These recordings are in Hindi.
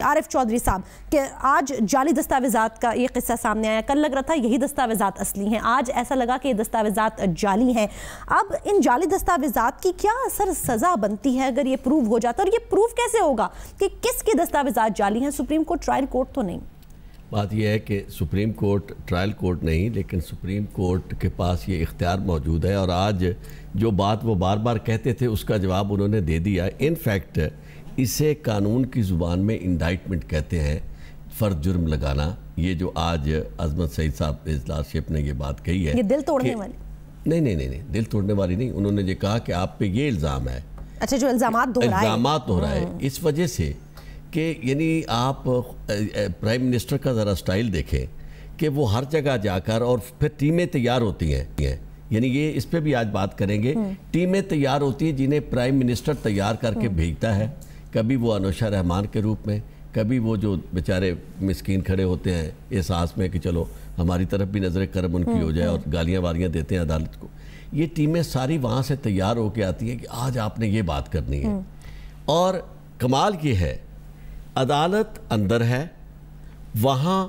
आरिफ चौधरी साहब कि आज जाली दस्तावेजात का ये किस्सा सामने आया। कल लग रहा था यही दस्तावेजात असली हैं, आज ऐसा लगा कि ये दस्तावेजात जाली हैं। अब इन जाली दस्तावेजात की क्या असर सज़ा बनती है अगर ये प्रूव हो जाता है? और ये प्रूव कैसे होगा कि किसके दस्तावेजात जाली हैं? सुप्रीम कोर्ट ट्रायल कोर्ट तो नहीं। बात यह है कि सुप्रीम कोर्ट ट्रायल कोर्ट नहीं, लेकिन सुप्रीम कोर्ट के पास ये इख्तियार मौजूद है और आज जो बात वो बार बार कहते थे उसका जवाब उन्होंने दे दिया। इनफैक्ट इसे कानून की ज़ुबान में इंडाइटमेंट कहते हैं, फ़र्द जुर्म लगाना। ये जो आज अजमत सईद साहब इजलासशिप ने ये बात कही है, ये दिल तोड़ने वाली नहीं, दिल तोड़ने वाली नहीं। उन्होंने ये कहा कि आप पे ये इल्ज़ाम है। अच्छा, जो इल्ज़ामात दोहराए इस वजह से कि यानी आप प्राइम मिनिस्टर का ज़रा स्टाइल देखें कि वो हर जगह जाकर और फिर टीमें तैयार होती हैं, यानी ये इस पे भी आज बात करेंगे। टीमें तैयार होती हैं जिन्हें प्राइम मिनिस्टर तैयार करके भेजता है, कभी वो अनुशा रहमान के रूप में, कभी वो जो बेचारे मिस्कीन खड़े होते हैं एहसास में कि चलो हमारी तरफ भी नज़र करम उनकी हो जाए और गालियाँ वालियाँ देते हैं अदालत को। ये टीमें सारी वहाँ से तैयार होकर आती हैं कि आज आपने ये बात करनी है। और कमाल ये है, अदालत अंदर है, वहाँ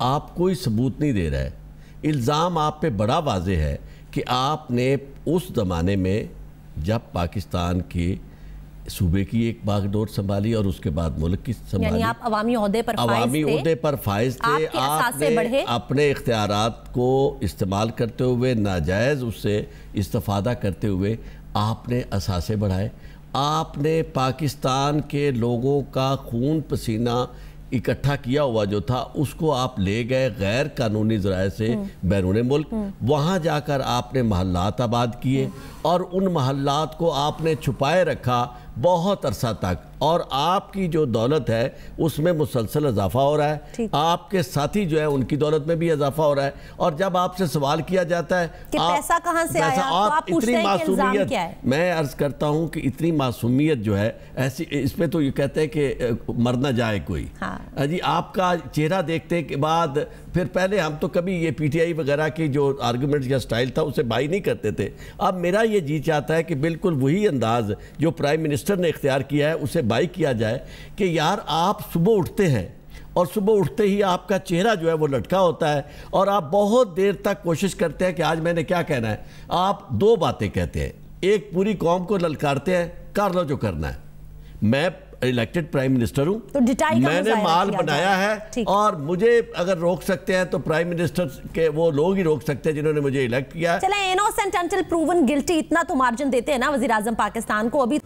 आप कोई सबूत नहीं दे रहा है, इल्ज़ाम आप पे बड़ा वाज़ेह है कि आपने उस ज़माने में जब पाकिस्तान के सूबे की एक बागडोर संभाली और उसके बाद मुल्क की संभाली, यानी आप अवामी ओहदे पर फाइज थे, आपने अपने इख्तियारात को इस्तेमाल करते हुए नाजायज़ उससे इस्तेफादा करते हुए आपने असासे बढ़ाए। आपने पाकिस्तान के लोगों का खून पसीना इकट्ठा किया हुआ जो था उसको आप ले गए गैर कानूनी ज़राए से बैरून मुल्क। वहाँ जाकर आपने महल्लात आबाद किए और उन महल्लात को आपने छुपाए रखा बहुत अरसा तक, और आपकी जो दौलत है उसमें मुसलसल इजाफा हो रहा है, आपके साथी जो है उनकी दौलत में भी इजाफा हो रहा है। और जब आपसे सवाल किया जाता है कि पैसा कहाँ से आया, तो आप पूछते हैं कि इल्ज़ाम क्या है? मैं अर्ज करता हूँ कि इतनी मासूमियत जो है ऐसी, इसमें तो ये कहते हैं कि मर ना जाए कोई। हाँ जी, आपका चेहरा देखने के बाद फिर पहले हम तो कभी ये पीटीआई वगैरह की जो आर्गूमेंट या स्टाइल था उसे बाई नहीं करते थे। अब मेरा ये जी चाहता है कि बिल्कुल वही अंदाज जो प्राइम मिनिस्टर ने इख्तियार किया है उसे बाई किया जाए कि यार आप सुबह उठते हैं और सुबह उठते ही आपका चेहरा जो है वो लटका होता है और आप बहुत देर तक कोशिश करते हैं कि आज मैंने क्या कहना है। आप दो बातें कहते हैं, एक पूरी कौम को ललकारते हैं कर लो जो करना है। मैं इलेक्टेड प्राइम मिनिस्टर हूं, तो मैंने माल बनाया है और मुझे अगर रोक सकते हैं तो प्राइम मिनिस्टर के वो लोग ही रोक सकते हैं जिन्होंने मुझे इलेक्ट किया है। चले इनोसेंट अंटिल प्रूवन गिल्टी, इतना तो मार्जिन देते हैं ना वजीर आजम पाकिस्तान को अभी।